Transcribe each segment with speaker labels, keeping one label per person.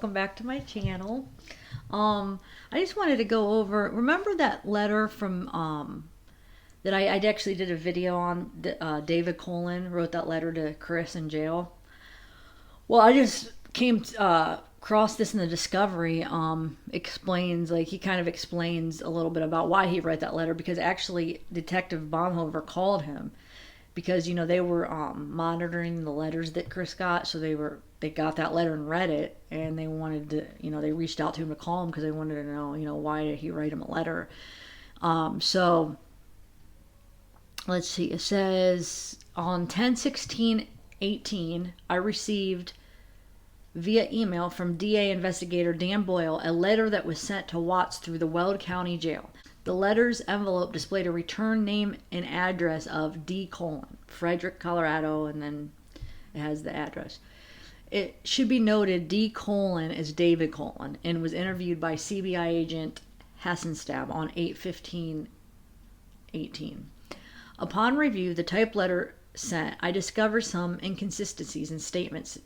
Speaker 1: welcome back to my channel. I just wanted to go over, remember that letter from, that I actually did a video on, David Colin wrote that letter to Chris in jail? Well, I just came, across this in the Discovery, explains, like, he kind of explains a little bit about why he wrote that letter, because actually Detective Baumhover called him because, you know, they were monitoring the letters that Chris got, so they got that letter and read it, and they wanted to, you know, they reached out to him to call him because they wanted to know, you know, why did he write him a letter. So let's see, it says on 10/16/18 I received via email from DA investigator Dan Boyle a letter that was sent to Watts through the Weld County Jail. The letter's envelope displayed a return name and address of D. Colin, Frederick, Colorado, and then it has the address. It should be noted D. Colin is David Colin and was interviewed by CBI agent Hassenstab on 8/15/18. Upon review, the typed letter sent, I discovered some inconsistencies in statements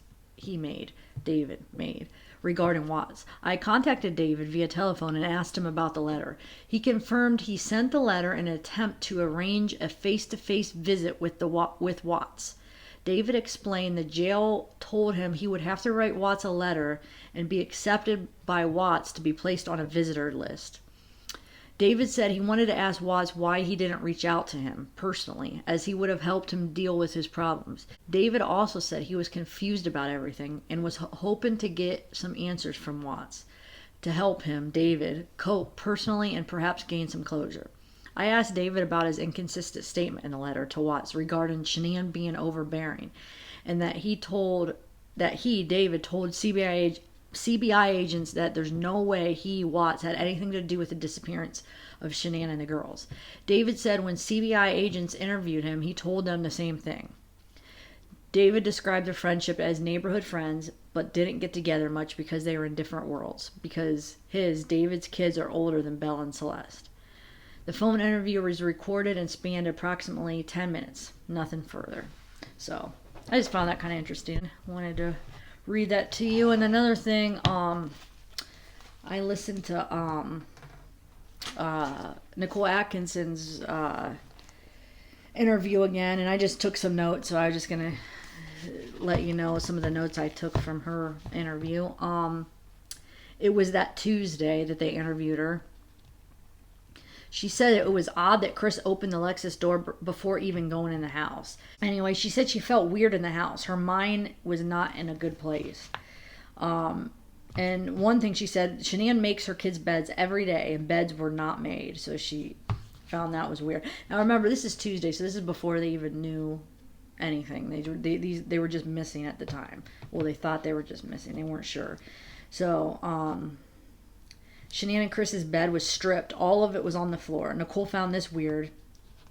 Speaker 1: David made, regarding Watts. I contacted David via telephone and asked him about the letter. He confirmed he sent the letter in an attempt to arrange a face-to-face visit with Watts. David explained the jail told him he would have to write Watts a letter and be accepted by Watts to be placed on a visitor list. David said he wanted to ask Watts why he didn't reach out to him personally, as he would have helped him deal with his problems. David also said he was confused about everything and was hoping to get some answers from Watts to help him, David, cope personally and perhaps gain some closure. I asked David about his inconsistent statement in the letter to Watts regarding Shannan being overbearing, and that David, told CBI agents that there's no way Watts, had anything to do with the disappearance of Shannan and the girls. David said when CBI agents interviewed him, he told them the same thing. David described their friendship as neighborhood friends, but didn't get together much because they were in different worlds, because David's kids are older than Belle and Celeste. The phone interview was recorded and spanned approximately 10 minutes. Nothing further. So, I just found that kind of interesting. Wanted to read that to you. And another thing, I listened to Nichole Atkinson's interview again, and I just took some notes, so I was just gonna let you know some of the notes I took from her interview. It was that Tuesday that they interviewed her. She said it was odd that Chris opened the Lexus door before even going in the house. Anyway, she said she felt weird in the house. Her mind was not in a good place. And one thing she said, Shannan makes her kids' beds every day, and beds were not made. So she found that was weird. Now remember, this is Tuesday, so this is before they even knew anything. They were just missing at the time. Well, they thought they were just missing. They weren't sure. So, Shannan and Chris's bed was stripped. All of it was on the floor. Nicole found this weird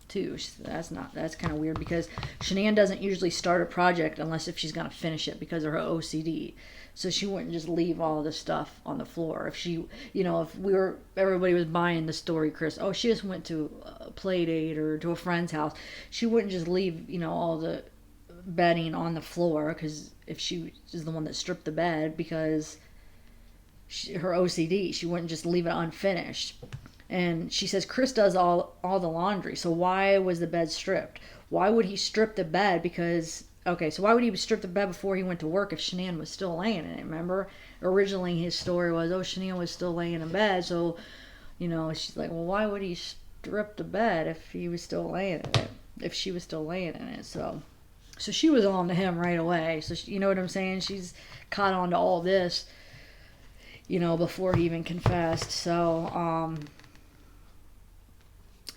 Speaker 1: too. That's kind of weird, because Shannan doesn't usually start a project unless if she's going to finish it because of her OCD. So she wouldn't just leave all this stuff on the floor. If she, you know, everybody was buying the story, Chris, oh, she just went to a play date or to a friend's house, she wouldn't just leave, you know, all the bedding on the floor, because if she is the one that stripped the bed, because her OCD, she wouldn't just leave it unfinished. And she says Chris does all the laundry, so why was the bed stripped? Why would he strip the bed? Because, okay, so why would he strip the bed before he went to work if Shannan was still laying in it? Remember, originally his story was, oh, Shannan was still laying in bed, so, you know, she's like, well, why would he strip the bed if he was still laying in it, if she was still laying in it? So she was on to him right away. So you know what I'm saying? She's caught on to all this, you know, before he even confessed. So,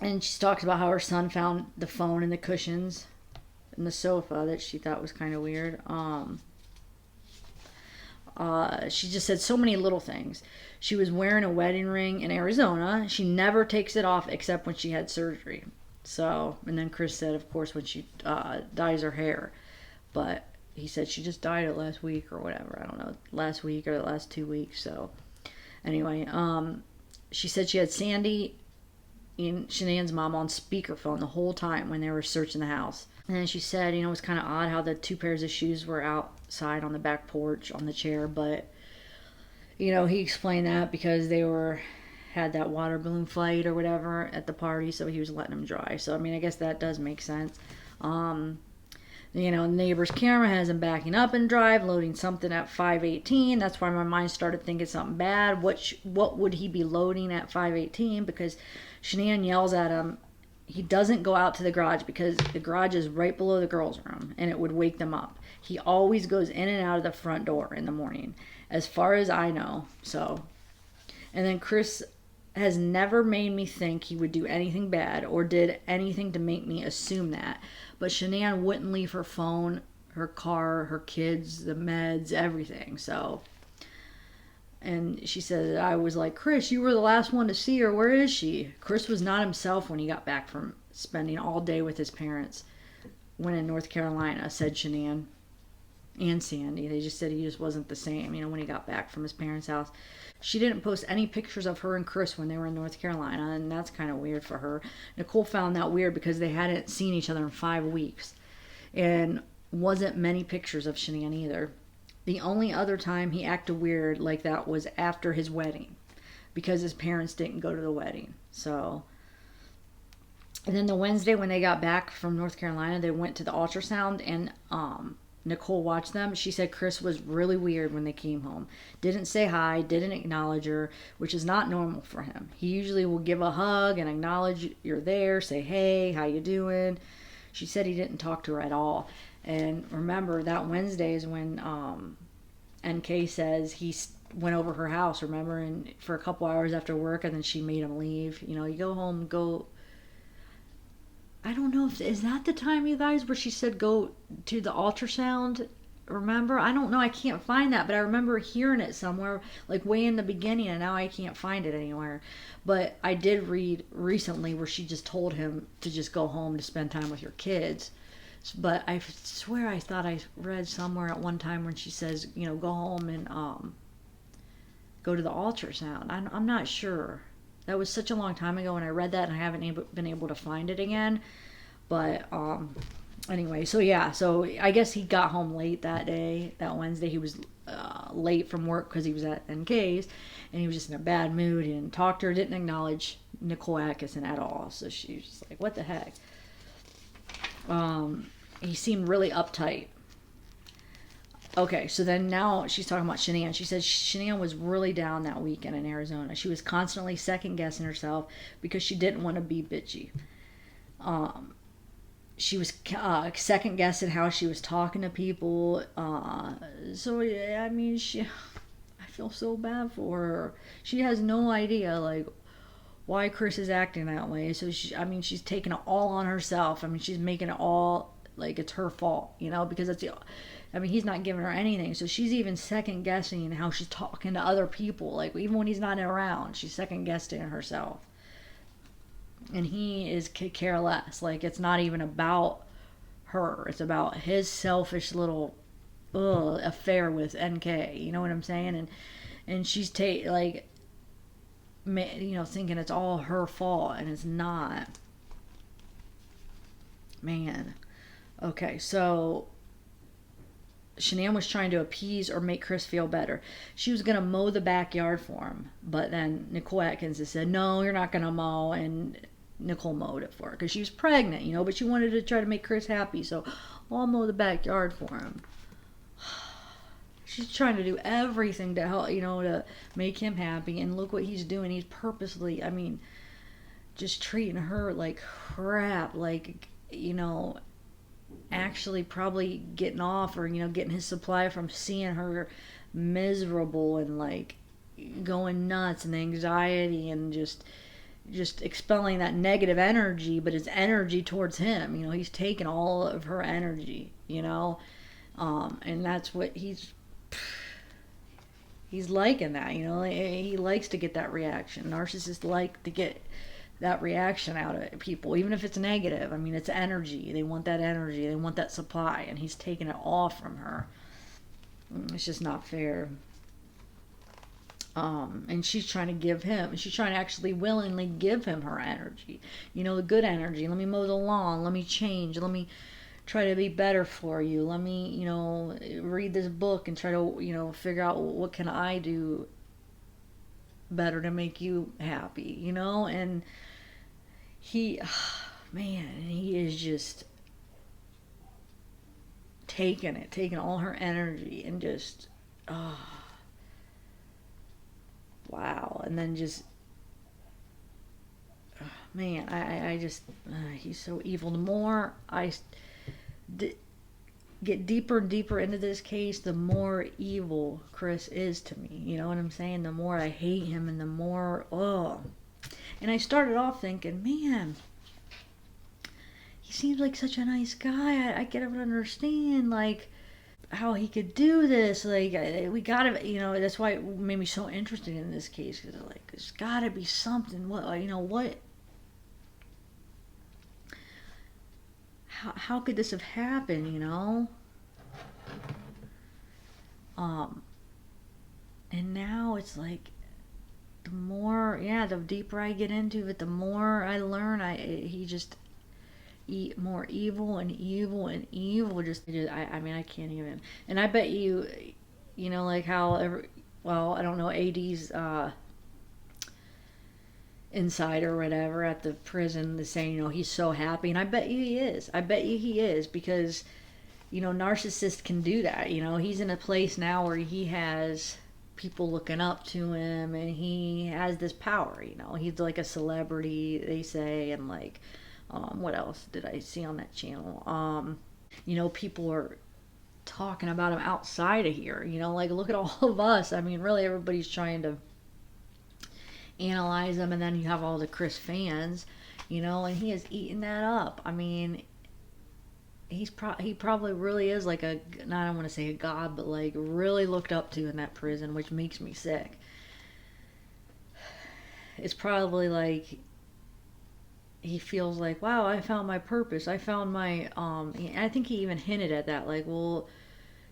Speaker 1: and she talks about how her son found the phone in the cushions in the sofa that she thought was kind of weird. She just said so many little things. She was wearing a wedding ring in Arizona. She never takes it off except when she had surgery. So, and then Chris said, of course, when she dyes her hair. But he said she just dyed it last week or whatever. I don't know, last week or the last 2 weeks. So, anyway, she said she had Sandy and Shannan's mom on speakerphone the whole time when they were searching the house. And then she said, you know, it was kind of odd how the 2 pairs of shoes were outside on the back porch on the chair, but He explained that because they had that water balloon fight or whatever at the party, so he was letting them dry. So I mean, I guess that does make sense. Um, neighbor's camera has him backing up in drive, loading something at 5:18. That's why my mind started thinking something bad. What would he be loading at 5:18? Because Shanann yells at him. He doesn't go out to the garage because the garage is right below the girls' room, and it would wake them up. He always goes in and out of the front door in the morning, as far as I know. So, and then Chris has never made me think he would do anything bad or did anything to make me assume that. But Shanann wouldn't leave her phone, her car, her kids, the meds, everything. So, and she said, I was like, Chris, you were the last one to see her. Where is she? Chris was not himself when he got back from spending all day with his parents when in North Carolina, said Shanann and Sandy. They just said he just wasn't the same, when he got back from his parents' house. She didn't post any pictures of her and Chris when they were in North Carolina, and that's kind of weird for her. Nicole found that weird because they hadn't seen each other in 5 weeks, and wasn't many pictures of Shanann either. The only other time he acted weird like that was after his wedding, because his parents didn't go to the wedding. So, and then the Wednesday when they got back from North Carolina, they went to the ultrasound, and Nicole watched them. She said Chris was really weird when they came home. Didn't say hi, didn't acknowledge her, which is not normal for him. He usually will give a hug and acknowledge you're there, say, hey, how you doing? She said he didn't talk to her at all. And remember, that Wednesday is when NK says he went over her house, remember, and for a couple hours after work, and then she made him leave. You go home, go. I don't know is that the time, you guys, where she said go to the ultrasound? Remember? I don't know. I can't find that, but I remember hearing it somewhere, like way in the beginning, and now I can't find it anywhere. But I did read recently where she just told him to just go home to spend time with your kids. But I swear I thought I read somewhere at one time when she says, go home and go to the ultrasound. I'm not sure. That was such a long time ago when I read that, and I haven't been able to find it again. But anyway, so yeah, so I guess he got home late that day, that Wednesday. He was late from work because he was at NK's, and he was just in a bad mood. He didn't talk to her, didn't acknowledge Nichole Atkinson at all. So she was just like, what the heck? He seemed really uptight. Okay, so then now she's talking about Shanann. She says Shanann was really down that weekend in Arizona. She was constantly second guessing herself because she didn't want to be bitchy. She was second guessing how she was talking to people. So yeah, I mean, I feel so bad for her. She has no idea like why Chris is acting that way. So she's taking it all on herself. I mean, she's making it all like it's her fault, because he's not giving her anything. So she's even second guessing how she's talking to other people. Like, even when he's not around, she's second guessing herself. And he is care less. Like, it's not even about her. It's about his selfish little affair with NK. You know what I'm saying? And she's thinking it's all her fault, and it's not. Man. Okay, so Shanann was trying to appease or make Chris feel better. She was going to mow the backyard for him, but then Nicole Atkinson said, no, you're not going to mow, and Nicole mowed it for her because she was pregnant, but she wanted to try to make Chris happy, so I'll mow the backyard for him. She's trying to do everything to help, to make him happy, and look what he's doing. He's purposely, just treating her like crap, like, actually probably getting off or getting his supply from seeing her miserable and like going nuts and anxiety and just expelling that negative energy, but it's energy towards him. He's taking all of her energy, and that's what he's liking that. He likes to get that reaction. Narcissists like to get that reaction out of people, even if it's negative. It's energy. They want that energy. They want that supply, and he's taking it all from her. It's just not fair. And she's trying to actually willingly give him her energy. The good energy. Let me mow the lawn. Let me change. Let me try to be better for you. Let me, read this book and try to, figure out what can I do better to make you happy, you know? And he, man, he is just taking all her energy and just, oh, wow. And then just, man, I just, he's so evil. The more get deeper and deeper into this case, the more evil Chris is to me. You know what I'm saying? The more I hate him and the more, oh. And I started off thinking, man, he seems like such a nice guy. I can't even understand, like, how he could do this. Like, we gotta, you know, that's why it made me so interested in this case. Because, like, there's gotta be something. What, you know, what? How could this have happened, you know? And now it's like, the more, yeah, the deeper I get into it, the more I learn, he just more evil and evil and evil. I mean, I can't even. And I bet you, you know, like how well, I don't know, AD's inside or whatever at the prison, the saying, you know, he's so happy, and I bet you he is. I bet you he is, because, you know, narcissists can do that. You know, he's in a place now where he has people looking up to him, and he has this power. You know, he's like a celebrity, they say, and like, what else did I see on that channel? You know, people are talking about him outside of here. You know, like, look at all of us. I mean, really, everybody's trying to analyze him, and then you have all the Chris fans, you know, and he is eating that up. I mean, he probably really is like I don't want to say a god, but like really looked up to in that prison, which makes me sick. It's probably like he feels like, wow, I found my purpose. I found my, I think he even hinted at that, like, well,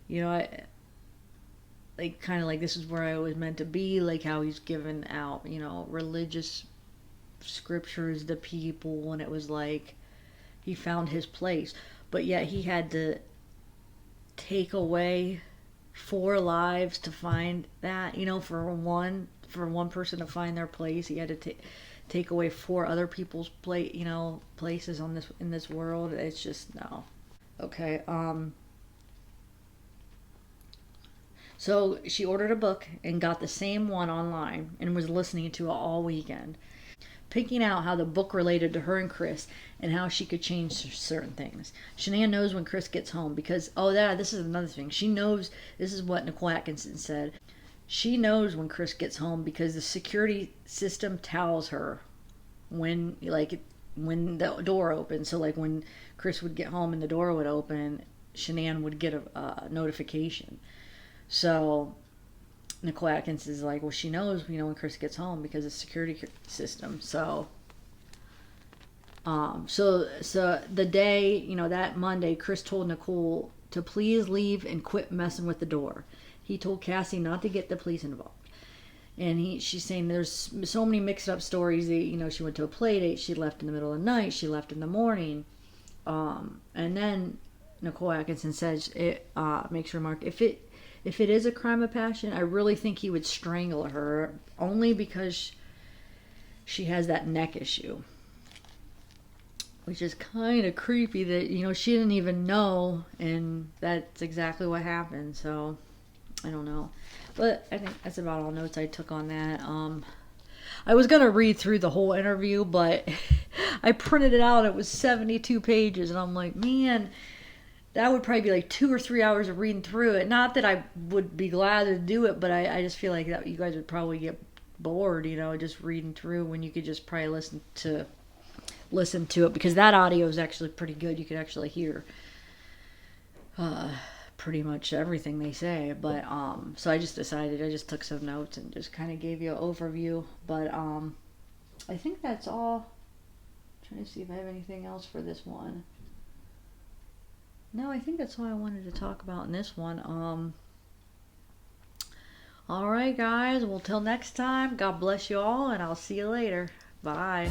Speaker 1: you know, like, kind of like, this is where I was meant to be, like how he's given out, you know, religious scriptures to people, and it was like he found his place. But yet he had to take away 4 lives to find that, you know, for one person to find their place, he had to take away 4 other people's places in this world. It's just, no. Okay, so she ordered a book and got the same one online and was listening to it all weekend, picking out how the book related to her and Chris and how she could change certain things. Shannan knows when Chris gets home because, this is another thing. She knows, this is what Nicole Atkinson said. She knows when Chris gets home because the security system tells her when the door opens. So like when Chris would get home and the door would open, Shannan would get a notification. So Nicole Atkinson is like, well, she knows, you know, when Chris gets home because of the security system. So, so the day, you know, that Monday, Chris told Nicole to please leave and quit messing with the door. He told Cassie not to get the police involved. And she's saying there's so many mixed up stories. That, you know, she went to a play date, she left in the middle of the night, she left in the morning. And then Nicole Atkinson says, it makes a remark, if it is a crime of passion, I really think he would strangle her, only because she has that neck issue. Which is kind of creepy that, you know, she didn't even know, and that's exactly what happened. So, I don't know. But I think that's about all notes I took on that. I was going to read through the whole interview, but I printed it out. It was 72 pages, and I'm like, man, that would probably be like 2 or 3 hours of reading through it. Not that I would be glad to do it, but I just feel like that you guys would probably get bored, you know, just reading through when you could just probably listen to it, because that audio is actually pretty good. You could actually hear pretty much everything they say. But so I just took some notes and just kind of gave you an overview. But I think that's all. I'm trying to see if I have anything else for this one. No, I think that's all I wanted to talk about in this one. Alright guys, well till next time, God bless you all, and I'll see you later. Bye.